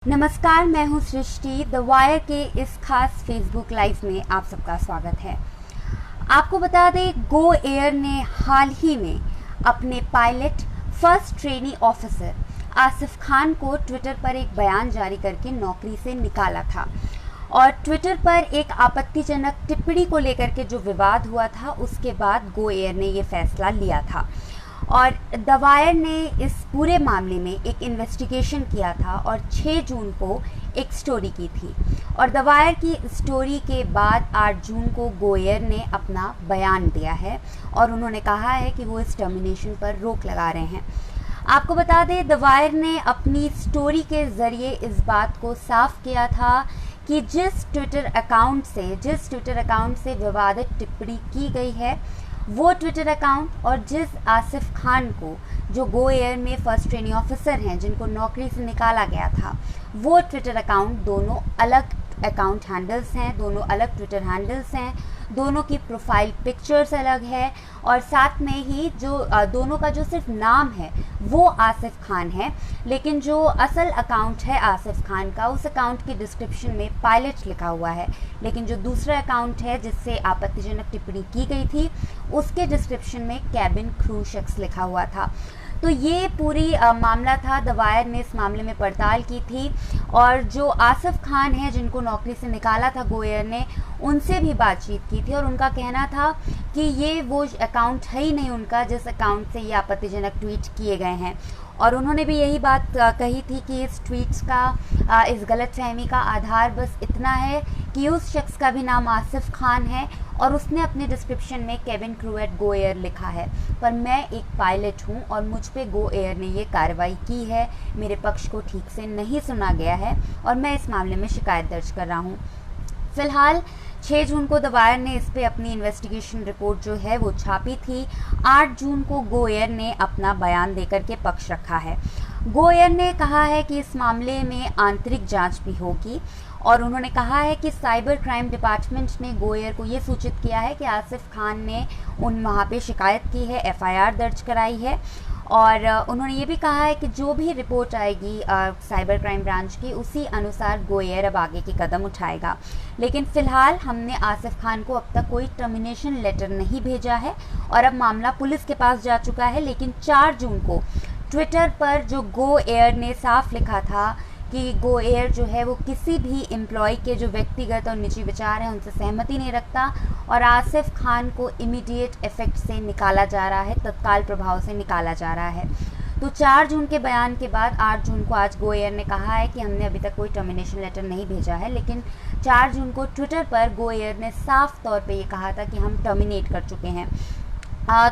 नमस्कार, मैं हूं सृष्टि। द वायर के इस खास फेसबुक लाइव में आप सबका स्वागत है। आपको बता दें, गो एयर ने हाल ही में अपने pilot first trainee officer Asif Khan को ट्विटर पर एक बयान जारी करके नौकरी से निकाला था और ट्विटर पर एक आपत्तिजनक टिप्पणी को लेकर के जो विवाद हुआ था, उसके बाद गो एयर ने ये फैसला लिया था और द वायर ने इस पूरे मामले में एक इन्वेस्टिगेशन किया था और 6 जून को एक स्टोरी की थी और द वायर की स्टोरी के बाद 8 जून को गो एयर ने अपना बयान दिया है और उन्होंने कहा है कि वो इस टर्मिनेशन पर रोक लगा रहे हैं। आपको बता दें, द वायर ने अपनी स्टोरी के ज़रिए इस बात को साफ किया था कि जिस ट्विटर अकाउंट से विवादित टिप्पणी की गई है, वो ट्विटर अकाउंट और जिस आसिफ खान को, जो गो एयर में फर्स्ट ट्रेनिंग ऑफिसर हैं, जिनको नौकरी से निकाला गया था, वो ट्विटर अकाउंट दोनों अलग अकाउंट हैंडल्स हैं, दोनों अलग ट्विटर हैंडल्स हैं, दोनों की प्रोफाइल पिक्चर्स अलग है और साथ में ही जो दोनों का जो सिर्फ नाम है वो आसिफ खान है, लेकिन जो असल अकाउंट है आसिफ खान का, उस अकाउंट की डिस्क्रिप्शन में पायलट लिखा हुआ है, लेकिन जो दूसरा अकाउंट है जिससे आपत्तिजनक टिप्पणी की गई थी, उसके डिस्क्रिप्शन में कैबिन क्रू शख्स लिखा हुआ था। तो ये पूरी मामला था। द वायर ने इस मामले में पड़ताल की थी और जो आसिफ खान है, जिनको नौकरी से निकाला था गो एयर ने, उनसे भी बातचीत की थी और उनका कहना था कि ये वो अकाउंट है ही नहीं उनका जिस अकाउंट से ये आपत्तिजनक ट्वीट किए गए हैं और उन्होंने भी यही बात कही थी कि इस ट्वीट्स का, इस गलतफहमी का आधार बस इतना है कि उस शख्स का भी नाम आसिफ खान है और उसने अपने डिस्क्रिप्शन में cabin crew at Go Air लिखा है, पर मैं एक पायलट हूं और मुझ पे गो एयर ने ये कार्रवाई की है, मेरे पक्ष को ठीक से नहीं सुना गया है और मैं इस मामले में शिकायत दर्ज कर रहा हूं। फिलहाल 6 जून को द वायर ने इस पे अपनी इन्वेस्टिगेशन रिपोर्ट जो है वो छापी थी। 8 जून को गो एयर ने अपना बयान देकर के पक्ष रखा है। गो एयर ने कहा है कि इस मामले में आंतरिक जांच भी होगी और उन्होंने कहा है कि साइबर क्राइम डिपार्टमेंट ने गो एयर को ये सूचित किया है कि आसिफ खान ने वहाँ पे शिकायत की है, एफआईआर दर्ज कराई है और उन्होंने ये भी कहा है कि जो भी रिपोर्ट आएगी साइबर क्राइम ब्रांच की, उसी अनुसार गो एयर अब आगे की कदम उठाएगा। लेकिन फ़िलहाल हमने आसिफ खान को अब तक कोई टर्मिनेशन लेटर नहीं भेजा है और अब मामला पुलिस के पास जा चुका है। लेकिन 4 जून को ट्विटर पर जो गो एयर ने साफ लिखा था कि गो एयर जो है वो किसी भी एम्प्लॉय के जो व्यक्तिगत और निजी विचार हैं उनसे सहमति नहीं रखता और आसिफ खान को इमीडिएट इफेक्ट से निकाला जा रहा है, तत्काल प्रभाव से निकाला जा रहा है। तो 4 जून के बयान के बाद 8 जून को आज गो एयर ने कहा है कि हमने अभी तक कोई टर्मिनेशन लेटर नहीं भेजा है, लेकिन 4 जून को ट्विटर पर गो एयर ने साफ तौर पे ये कहा था कि हम टर्मिनेट कर चुके हैं।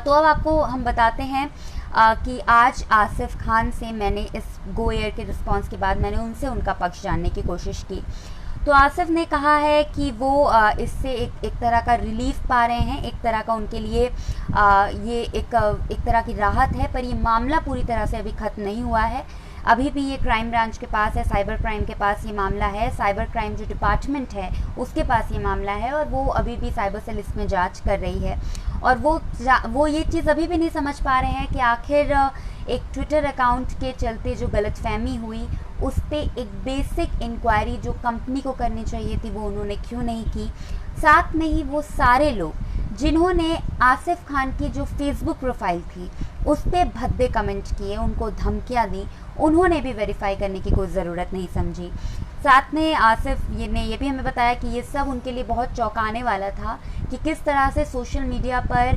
तो अब आपको हम बताते हैं कि आज आसिफ खान से मैंने इस गो एयर के रिस्पांस के बाद मैंने उनसे उनका पक्ष जानने की कोशिश की। तो आसिफ ने कहा है कि वो इससे एक तरह का रिलीफ पा रहे हैं, एक तरह का उनके लिए ये एक तरह की राहत है, पर ये मामला पूरी तरह से अभी ख़त्म नहीं हुआ है। अभी भी ये क्राइम ब्रांच के पास है, साइबर क्राइम के पास ये मामला है, साइबर क्राइम जो डिपार्टमेंट है उसके पास ये मामला है और वो अभी भी साइबर सेल इसमें जांच कर रही है और वो ये चीज़ अभी भी नहीं समझ पा रहे हैं कि आखिर एक ट्विटर अकाउंट के चलते जो गलतफहमी हुई उस पर एक बेसिक इंक्वायरी जो कंपनी को करनी चाहिए थी वो उन्होंने क्यों नहीं की। साथ में ही वो सारे लोग जिन्होंने आसिफ खान की जो फेसबुक प्रोफाइल थी उस पर भद्दे कमेंट किए, उनको धमकियाँ दी, उन्होंने भी वेरीफाई करने की कोई ज़रूरत नहीं समझी। साथ में आसिफ ने ये भी हमें बताया कि ये सब उनके लिए बहुत चौंकाने वाला था कि किस तरह से सोशल मीडिया पर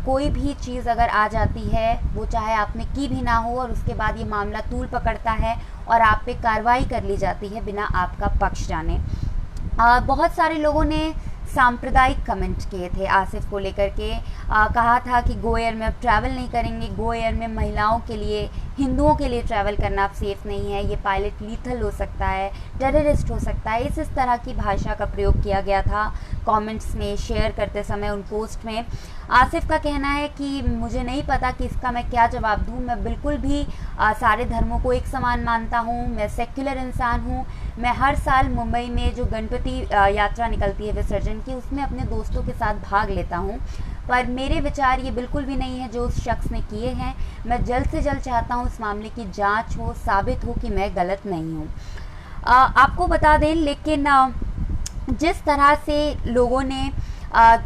कोई भी चीज़ अगर आ जाती है, वो चाहे आपने की भी ना हो, और उसके बाद ये मामला तूल पकड़ता है और आप पे कार्रवाई कर ली जाती है बिना आपका पक्ष जाने। बहुत सारे लोगों ने सांप्रदायिक कमेंट किए थे आसिफ को लेकर के। कहा था कि गो एयर में अब ट्रैवल नहीं करेंगे, गो एयर में महिलाओं के लिए, हिंदुओं के लिए ट्रैवल करना अब सेफ़ नहीं है, ये पायलट लीथल हो सकता है, टेररिस्ट हो सकता है, इस तरह की भाषा का प्रयोग किया गया था कमेंट्स में, शेयर करते समय उन पोस्ट में। आसिफ का कहना है कि मुझे नहीं पता कि इसका मैं क्या जवाब दूँ, मैं बिल्कुल भी सारे धर्मों को एक समान मानता हूँ, मैं सेक्युलर इंसान हूँ, मैं हर साल मुंबई में जो गणपति यात्रा निकलती है विसर्जन की, उसमें अपने दोस्तों के साथ भाग लेता हूँ, पर मेरे विचार ये बिल्कुल भी नहीं है जो उस शख्स ने किए हैं। मैं जल्द से जल्द चाहता हूँ इस मामले की जांच हो, साबित हो कि मैं गलत नहीं हूँ। आपको बता दें, लेकिन जिस तरह से लोगों ने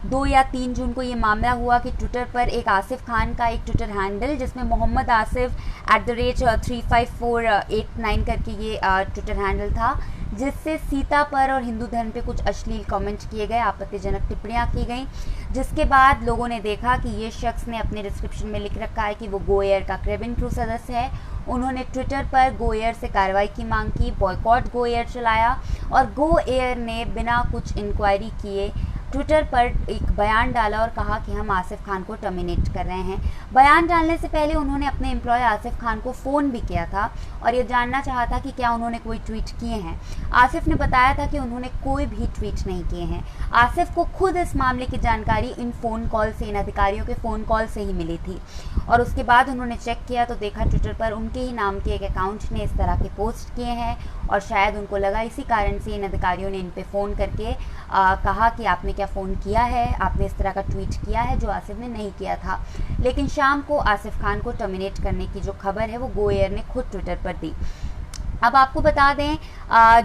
2 या 3 जून को ये मामला हुआ कि ट्विटर पर एक आसिफ खान का एक ट्विटर हैंडल जिसमें मोहम्मद आसिफ @35489 करके ये ट्विटर हैंडल था, जिससे सीता पर और हिंदू धर्म पे कुछ अश्लील कमेंट किए गए, आपत्तिजनक टिप्पणियां की गई, जिसके बाद लोगों ने देखा कि ये शख्स ने अपने डिस्क्रिप्शन में लिख रखा है कि वो गो एयर का केबिन क्रू सदस्य है। उन्होंने ट्विटर पर गो एयर से कार्रवाई की मांग की, बॉयकॉट गो एयर चलाया और गो एयर ने बिना कुछ इंक्वायरी किए ट्विटर पर एक बयान डाला और कहा कि हम आसिफ खान को टर्मिनेट कर रहे हैं। बयान डालने से पहले उन्होंने अपने एम्प्लॉय आसिफ खान को फ़ोन भी किया था और ये जानना चाहा था कि क्या उन्होंने कोई ट्वीट किए हैं। आसिफ ने बताया था कि उन्होंने कोई भी ट्वीट नहीं किए हैं। आसिफ को खुद इस मामले की जानकारी इन फ़ोन कॉल से, इन अधिकारियों के फ़ोन कॉल से ही मिली थी और उसके बाद उन्होंने चेक किया तो देखा ट्विटर पर उनके ही नाम के एक अकाउंट ने इस तरह के पोस्ट किए हैं और शायद उनको लगा इसी कारण से इन अधिकारियों ने इन पे फ़ोन करके कहा कि आपने क्या फ़ोन किया है, आपने इस तरह का ट्वीट किया है, जो आसिफ ने नहीं किया था। लेकिन शाम को आसिफ खान को टर्मिनेट करने की जो खबर है वो गो एयर ने खुद ट्विटर पर दी। अब आपको बता दें,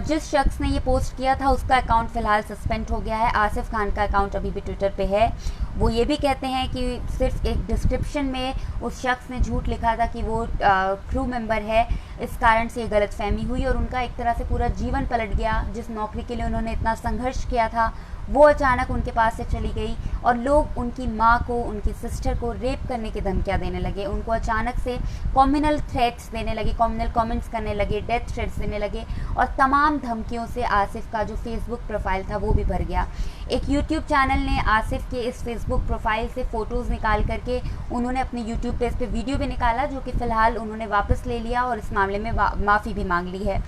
जिस शख्स ने ये पोस्ट किया था उसका अकाउंट फ़िलहाल सस्पेंड हो गया है। आसिफ खान का अकाउंट अभी भी ट्विटर पे है। वो ये भी कहते हैं कि सिर्फ एक डिस्क्रिप्शन में उस शख्स ने झूठ लिखा था कि वो क्रू मेंबर है, इस कारण से ये गलतफहमी हुई और उनका एक तरह से पूरा जीवन पलट गया। जिस नौकरी के लिए उन्होंने इतना संघर्ष किया था वो अचानक उनके पास से चली गई और लोग उनकी माँ को, उनकी सिस्टर को रेप करने की धमकियाँ देने लगे, उनको अचानक से कम्युनल थ्रेट्स देने लगे, कम्युनल कमेंट्स करने लगे, डेथ थ्रेट्स देने लगे और तमाम धमकियों से आसिफ का जो फेसबुक प्रोफाइल था वो भी भर गया। एक यूट्यूब चैनल ने आसिफ के इस फेसबुक प्रोफाइल से फ़ोटोज़ निकाल करके उन्होंने अपने यूट्यूब पेज पे वीडियो भी निकाला, जो कि फ़िलहाल उन्होंने वापस ले लिया और इस मामले में माफ़ी भी मांग ली है।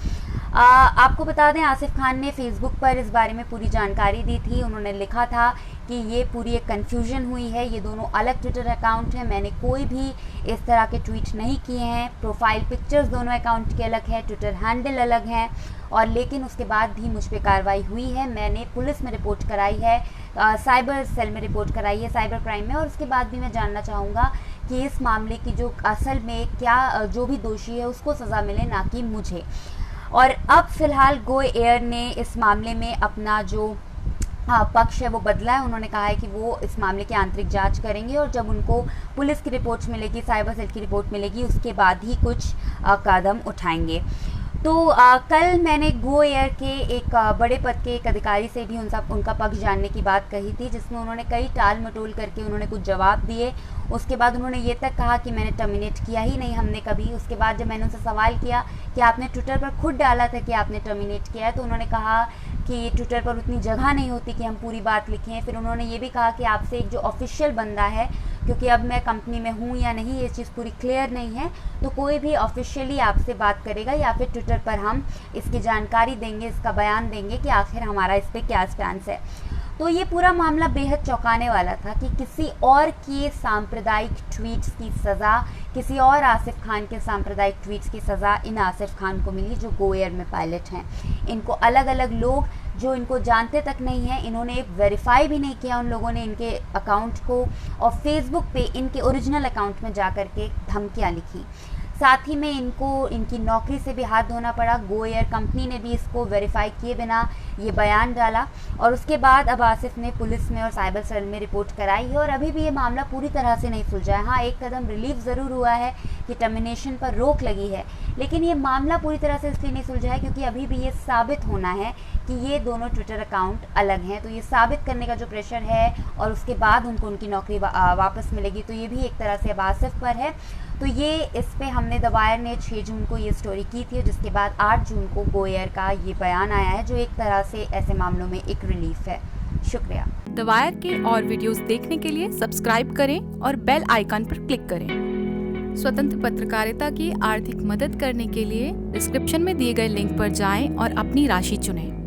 आपको बता दें, आसिफ खान ने फेसबुक पर इस बारे में पूरी जानकारी दी थी। उन्होंने लिखा था कि ये पूरी एक कन्फ्यूजन हुई है, ये दोनों अलग ट्विटर अकाउंट हैं, मैंने कोई भी इस तरह के ट्वीट नहीं किए हैं, प्रोफाइल पिक्चर्स दोनों अकाउंट के अलग हैं, ट्विटर हैंडल अलग हैं और लेकिन उसके बाद भी मुझ पर कार्रवाई हुई है। मैंने पुलिस में रिपोर्ट कराई है, साइबर सेल में रिपोर्ट कराई है, साइबर क्राइम में, और उसके बाद भी मैं जानना चाहूँगा कि इस मामले की जो असल में क्या जो भी दोषी है उसको सज़ा मिले, ना कि मुझे। और अब फ़िलहाल गो एयर ने इस मामले में अपना जो पक्ष है वो बदला है। उन्होंने कहा है कि वो इस मामले की आंतरिक जांच करेंगे और जब उनको पुलिस की रिपोर्ट मिलेगी, साइबर सेल की रिपोर्ट मिलेगी, उसके बाद ही कुछ कदम उठाएंगे। तो कल मैंने गो एयर के एक बड़े पद के एक अधिकारी से भी उनका पक्ष जानने की बात कही थी, जिसमें उन्होंने कई टाल मटोल करके उन्होंने कुछ जवाब दिए। उसके बाद उन्होंने ये तक कहा कि मैंने टर्मिनेट किया ही नहीं, हमने कभी। उसके बाद जब मैंने उनसे सवाल किया कि आपने ट्विटर पर खुद डाला था कि आपने टर्मिनेट किया है, तो उन्होंने कहा कि ट्विटर पर उतनी जगह नहीं होती कि हम पूरी बात लिखें। फिर उन्होंने ये भी कहा कि आपसे एक जो ऑफिशियल बंदा है, क्योंकि अब मैं कंपनी में हूँ या नहीं ये चीज़ पूरी क्लियर नहीं है, तो कोई भी ऑफिशियली आपसे बात करेगा या फिर ट्विटर पर हम इसकी जानकारी देंगे, इसका बयान देंगे कि आखिर हमारा इस पर क्या स्टैंस है। तो ये पूरा मामला बेहद चौंकाने वाला था कि किसी और के सांप्रदायिक ट्वीट्स की सज़ा, किसी और आसिफ खान के सांप्रदायिक ट्वीट्स की सज़ा इन आसिफ खान को मिली जो गो एयर में पायलट हैं। इनको अलग अलग लोग जो इनको जानते तक नहीं हैं, इन्होंने वेरीफाई भी नहीं किया उन लोगों ने इनके अकाउंट को, और फेसबुक पे इनके ओरिजिनल अकाउंट में जा कर के धमकियाँ लिखी। साथ ही में इनको इनकी नौकरी से भी हाथ धोना पड़ा। गो एयर कंपनी ने भी इसको वेरीफाई किए बिना ये बयान डाला और उसके बाद अब आसिफ ने पुलिस में और साइबर सेल में रिपोर्ट कराई है और अभी भी ये मामला पूरी तरह से नहीं सुलझा है। हाँ, एक कदम रिलीफ ज़रूर हुआ है कि टर्मिनेशन पर रोक लगी है, लेकिन ये मामला पूरी तरह से इसलिए नहीं सुलझा है क्योंकि अभी भी ये साबित होना है कि ये दोनों ट्विटर अकाउंट अलग हैं। तो ये साबित करने का जो प्रेशर है और उसके बाद उनको उनकी नौकरी वापस मिलेगी, तो ये भी एक तरह से अब आसिफ पर है। तो ये इस पे हमने द वायर ने 6 जून को ये स्टोरी की थी, जिसके बाद 8 जून को गो एयर का ये बयान आया है, जो एक तरह से ऐसे मामलों में एक रिलीफ है। शुक्रिया। द वायर के और वीडियोस देखने के लिए सब्सक्राइब करें और बेल आइकन पर क्लिक करें। स्वतंत्र पत्रकारिता की आर्थिक मदद करने के लिए डिस्क्रिप्शन में दिए गए लिंक पर जाएं और अपनी राशि चुनें।